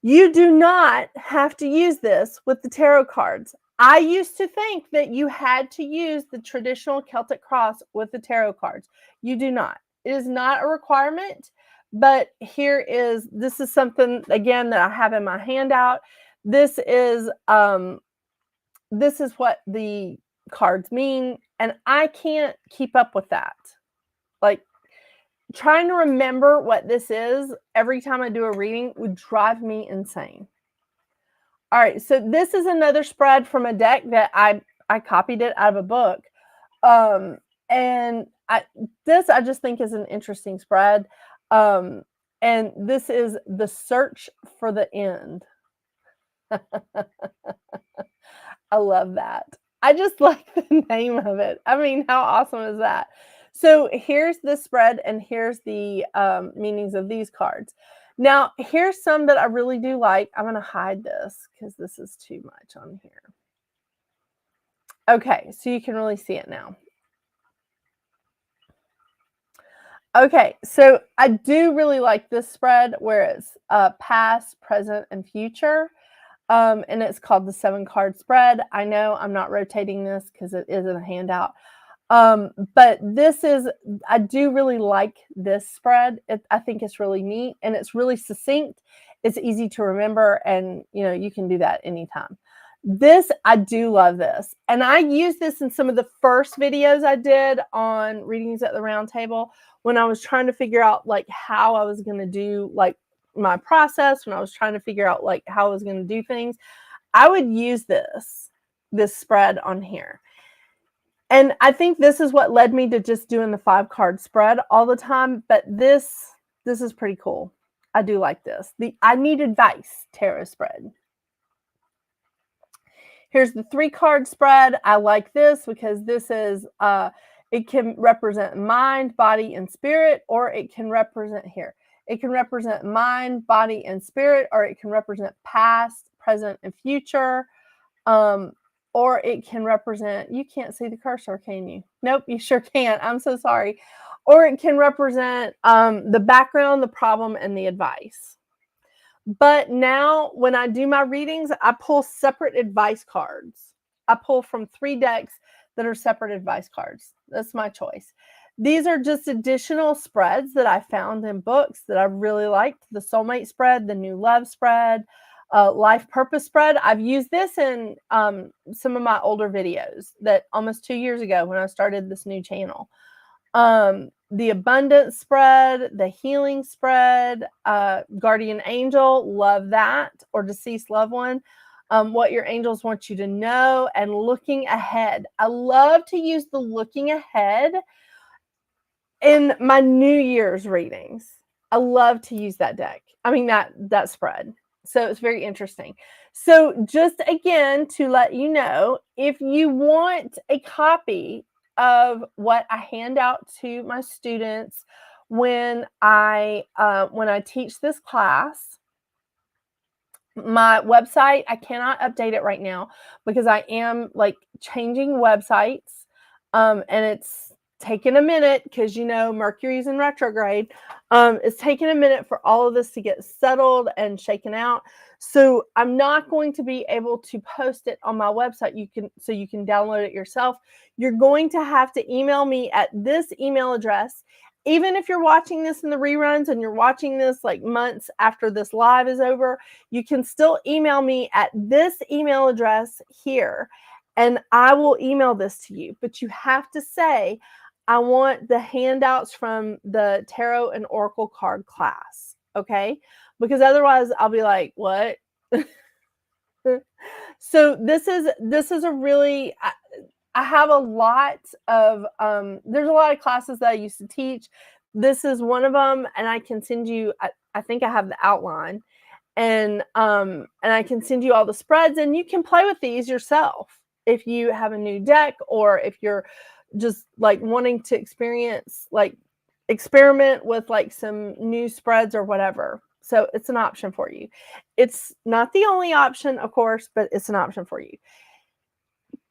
You do not have to use this with the tarot cards. I used to think that you had to use the traditional Celtic cross with the tarot cards. You do not. It is not a requirement, but this is something, again, that I have in my handout. This is what the cards mean, and I can't keep up with that. Like, trying to remember what this is every time I do a reading would drive me insane. All right, so this is another spread from a deck that I copied it out of a book. And I just think is an interesting spread. And this is The Search for the End. I love that. I just like the name of it. I mean, how awesome is that? So here's the spread, and here's the meanings of these cards. Now, here's some that I really do like. I'm going to hide this because this is too much on here. Okay, so you can really see it now. Okay, so I do really like this spread where it's past, present, and future. And it's called the 7-card spread. I know I'm not rotating this because it is in a handout. But I do really like this spread. I think it's really neat, and it's really succinct. It's easy to remember, and you can do that anytime. I do love this. And I used this in some of the first videos I did on readings at the round table when I was trying to figure out like how I was going to do like my process, when I was trying to figure out like how I was going to do things. I would use this spread on here. And I think this is what led me to just doing the 5-card spread all the time. But this is pretty cool. I do like this. I Need Advice tarot spread. Here's the 3-card spread. I like this because this is, it can represent mind, body, and spirit, or it can represent here. It can represent mind, body, and spirit, or it can represent past, present, and future. Or it can represent, you can't see the cursor, can you? Nope, you sure can't. I'm so sorry. Or it can represent the background, the problem, and the advice. But now when I do my readings, I pull separate advice cards. I pull from 3 decks that are separate advice cards. That's my choice. These are just additional spreads that I found in books that I really liked. The soulmate spread, the new love spread, life purpose spread. I've used this in some of my older videos that almost 2 years ago when I started this new channel. The abundance spread, the healing spread, guardian angel, love that, or deceased loved one. What your angels want you to know, and looking ahead. I love to use the looking ahead in my New Year's readings. I love to use that deck. I mean, that spread. So it's very interesting. So just again, to let you know, if you want a copy of what I hand out to my students when I teach this class, my website, I cannot update it right now because I am like changing websites, and it's taken a minute because Mercury's in retrograde. It's taken a minute for all of this to get settled and shaken out. So I'm not going to be able to post it on my website. You can download it yourself. You're going to have to email me at this email address. Even if you're watching this in the reruns and you're watching this like months after this live is over, you can still email me at this email address here, and I will email this to you. But you have to say, I want the handouts from the tarot and oracle card class, okay? Because otherwise I'll be like, what? So this is a really, I have a lot of, there's a lot of classes that I used to teach. This is one of them, and I can send you, I think I have the outline, and I can send you all the spreads, and you can play with these yourself if you have a new deck, or if you're just like wanting to experiment with like some new spreads or whatever. So it's an option for you. It's not the only option, of course, but it's an option for you.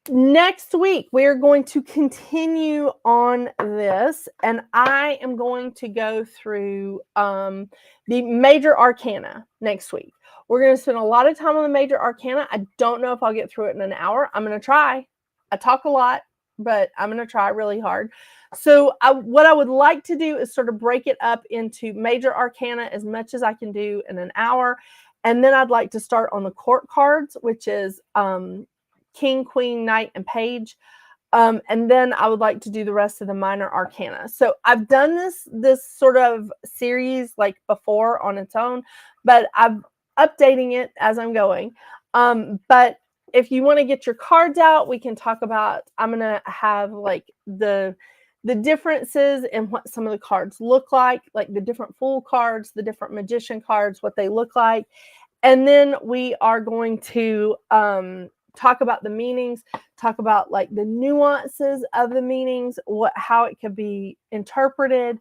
Next week, we're going to continue on this, and I am going to go through the major arcana next week. We're going to spend a lot of time on the major arcana. I don't know if I'll get through it in an hour. I'm going to try. I talk a lot, but I'm going to try really hard. So what I would like to do is sort of break it up into major arcana as much as I can do in an hour. And then I'd like to start on the court cards, which is King, Queen, Knight, and Page. And then I would like to do the rest of the minor arcana. So I've done this sort of series like before on its own, but I'm updating it as I'm going. But if you want to get your cards out, we can talk about, I'm going to have like the differences in what some of the cards look like the different Fool cards, the different Magician cards, what they look like. And then we are going to talk about the meanings, talk about like the nuances of the meanings, how it could be interpreted,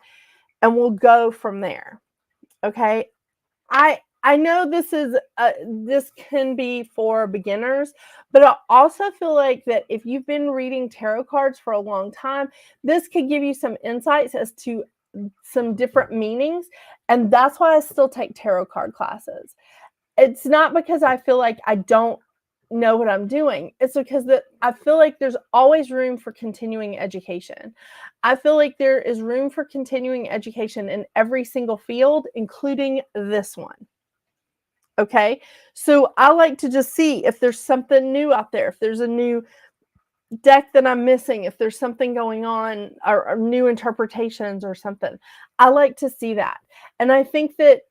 and we'll go from there. Okay. I know this can be for beginners, but I also feel like that if you've been reading tarot cards for a long time, this could give you some insights as to some different meanings. And that's why I still take tarot card classes. It's not because I feel like I don't know what I'm doing. It's because I feel like there's always room for continuing education. I feel like there is room for continuing education in every single field, including this one. Okay, so I like to just see if there's something new out there, if there's a new deck that I'm missing, if there's something going on or new interpretations or something. I like to see that. And I think that,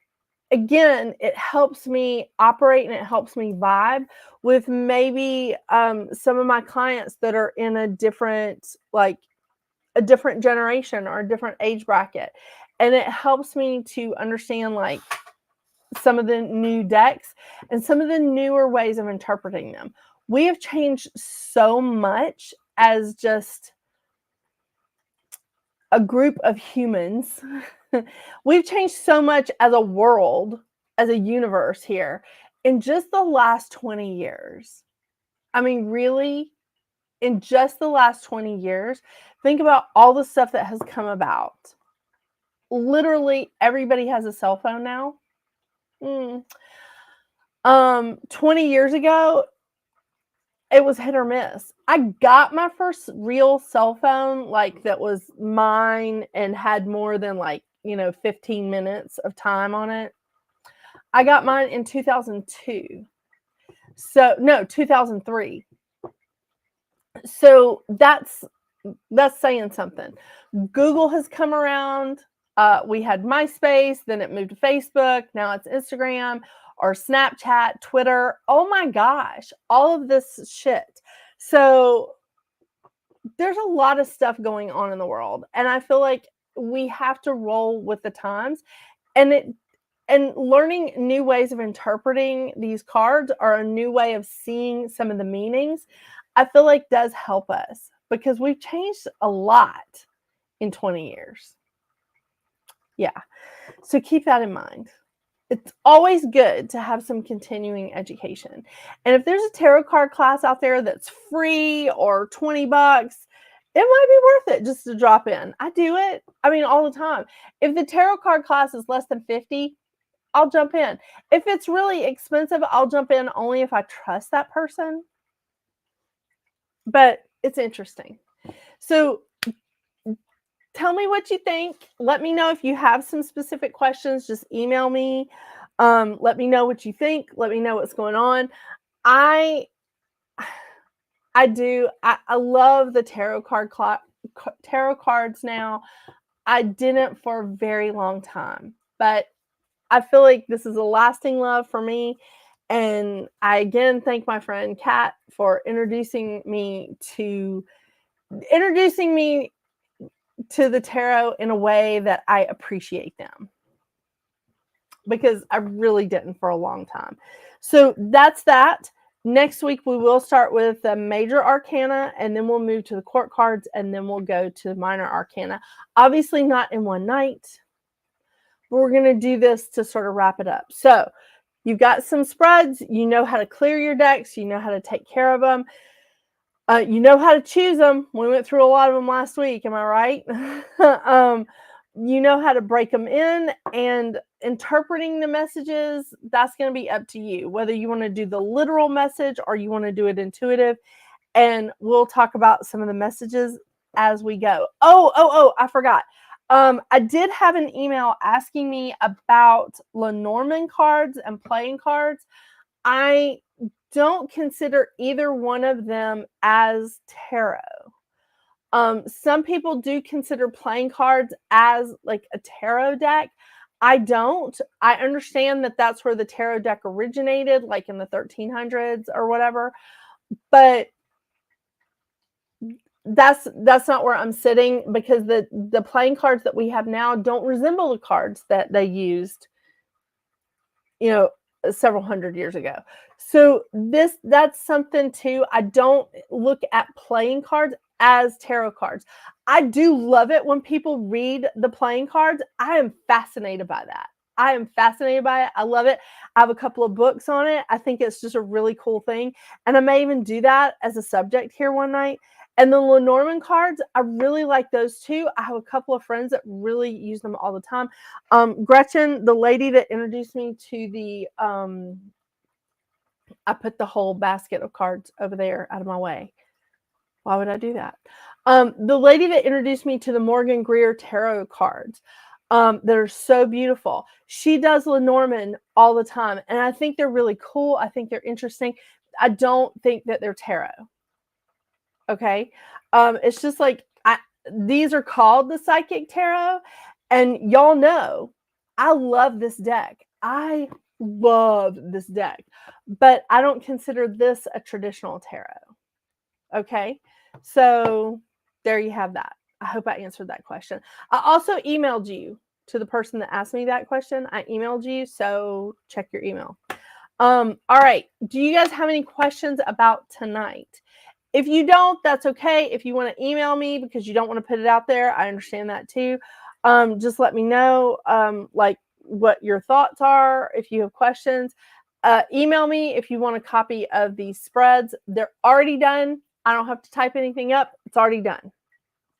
again, it helps me operate and it helps me vibe with maybe some of my clients that are in a different generation or a different age bracket. And it helps me to understand like some of the new decks and some of the newer ways of interpreting them. We have changed so much as just a group of humans. We've changed so much as a world, as a universe here in just the last 20 years. I mean, really, in just the last 20 years, think about all the stuff that has come about. Literally, everybody has a cell phone now. 20 years ago, it was hit or miss. I got my first real cell phone, like that was mine and had more than 15 minutes of time on it. I got mine in 2002. So, no, 2003. So that's saying something. Google has come around. We had MySpace, then it moved to Facebook. Now it's Instagram or Snapchat, Twitter. Oh my gosh, all of this shit. So there's a lot of stuff going on in the world. And I feel like we have to roll with the times. And learning new ways of interpreting these cards or a new way of seeing some of the meanings, I feel like does help us because we've changed a lot in 20 years. Yeah. So keep that in mind. It's always good to have some continuing education. And if there's a tarot card class out there that's free or $20, it might be worth it just to drop in. I do it. I mean, all the time. If the tarot card class is less than $50, I'll jump in. If it's really expensive, I'll jump in only if I trust that person. But it's interesting. So tell me what you think. Let me know if you have some specific questions. Just email me. Let me know what you think. Let me know what's going on. I love the tarot cards now. I didn't for a very long time, but I feel like this is a lasting love for me. And I again thank my friend Kat for introducing me to the tarot in a way that I appreciate them, because I really didn't for a long time. So that's that. Next week, we will start with the major arcana, and then we'll move to the court cards, and then we'll go to the minor arcana. Obviously not in one night, but we're going to do this to sort of wrap it up. So you've got some spreads. You know how to clear your decks. You know how to take care of them. You know how to choose them. We went through a lot of them last week. Am I right? You know how to break them in, and interpreting the messages, that's going to be up to you, whether you want to do the literal message or you want to do it intuitive. And we'll talk about some of the messages as we go. Oh, I forgot. I did have an email asking me about Lenormand cards and playing cards. I don't consider either one of them as tarot. Some people do consider playing cards as like a tarot deck. I don't. I understand that that's where the tarot deck originated, like in the 1300s or whatever, but that's not where I'm sitting, because the playing cards that we have now don't resemble the cards that they used, several hundred years ago. So that's something too. I don't look at playing cards as tarot cards. I do love it when people read the playing cards. I am fascinated by that. I am fascinated by it. I love it. I have a couple of books on it. I think it's just a really cool thing. And I may even do that as a subject here one night. And the Lenormand cards, I really like those too. I have a couple of friends that really use them all the time. Gretchen, the lady that introduced me to the, I put the whole basket of cards over there out of my way. Why would I do that? The lady that introduced me to the Morgan Greer tarot cards, that are so beautiful. She does Lenormand all the time. And I think they're really cool. I think they're interesting. I don't think that they're tarot. Okay. It's just like, these are called the Psychic Tarot, and y'all know I love this deck. I love this deck, but I don't consider this a traditional tarot. Okay. So there you have that. I hope I answered that question. I also emailed you, to the person that asked me that question. I emailed you, so check your email. All right. Do you guys have any questions about tonight? If you don't, that's okay. If you want to email me because you don't want to put it out there, I understand that too. Just let me know like what your thoughts are. If you have questions, email me if you want a copy of these spreads. They're already done. I don't have to type anything up. It's already done.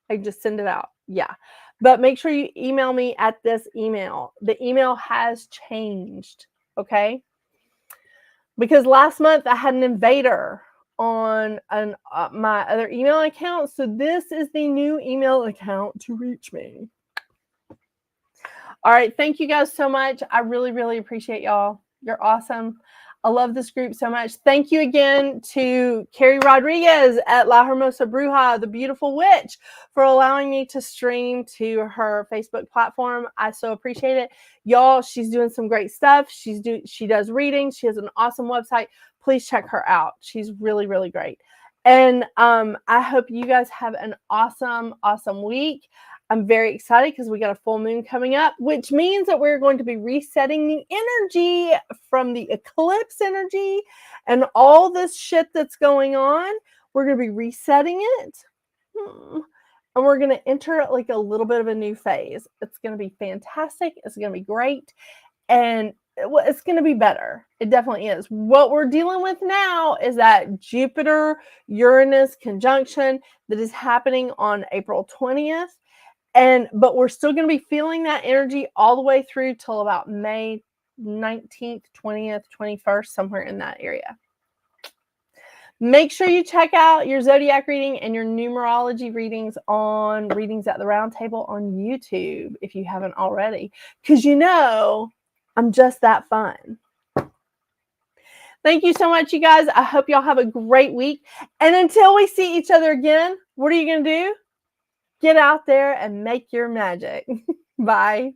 I just send it out. Yeah. But make sure you email me at this email. The email has changed. Okay. Because last month I had an invader on my other email account. So this is the new email account to reach me. All right. Thank you guys so much. I really, really appreciate y'all. You're awesome. I love this group so much. Thank you again to Carrie Rodriguez at La Hermosa Bruja, the beautiful witch, for allowing me to stream to her Facebook platform. I so appreciate it. Y'all, she's doing some great stuff. She does readings. She has an awesome website. Please check her out. She's really, really great. And I hope you guys have an awesome, awesome week. I'm very excited because we got a full moon coming up, which means that we're going to be resetting the energy from the eclipse energy and all this shit that's going on. We're going to be resetting it. And we're going to enter like a little bit of a new phase. It's going to be fantastic. It's going to be great. And it's going to be better. It definitely is. What we're dealing with now is that Jupiter-Uranus conjunction that is happening on April 20th. But we're still going to be feeling that energy all the way through till about May 19th, 20th, 21st, somewhere in that area. Make sure you check out your zodiac reading and your numerology readings on Readings at the Round Table on YouTube if you haven't already, because I'm just that fun. Thank you so much, you guys. I hope y'all have a great week. And until we see each other again, what are you going to do? Get out there and make your magic. Bye.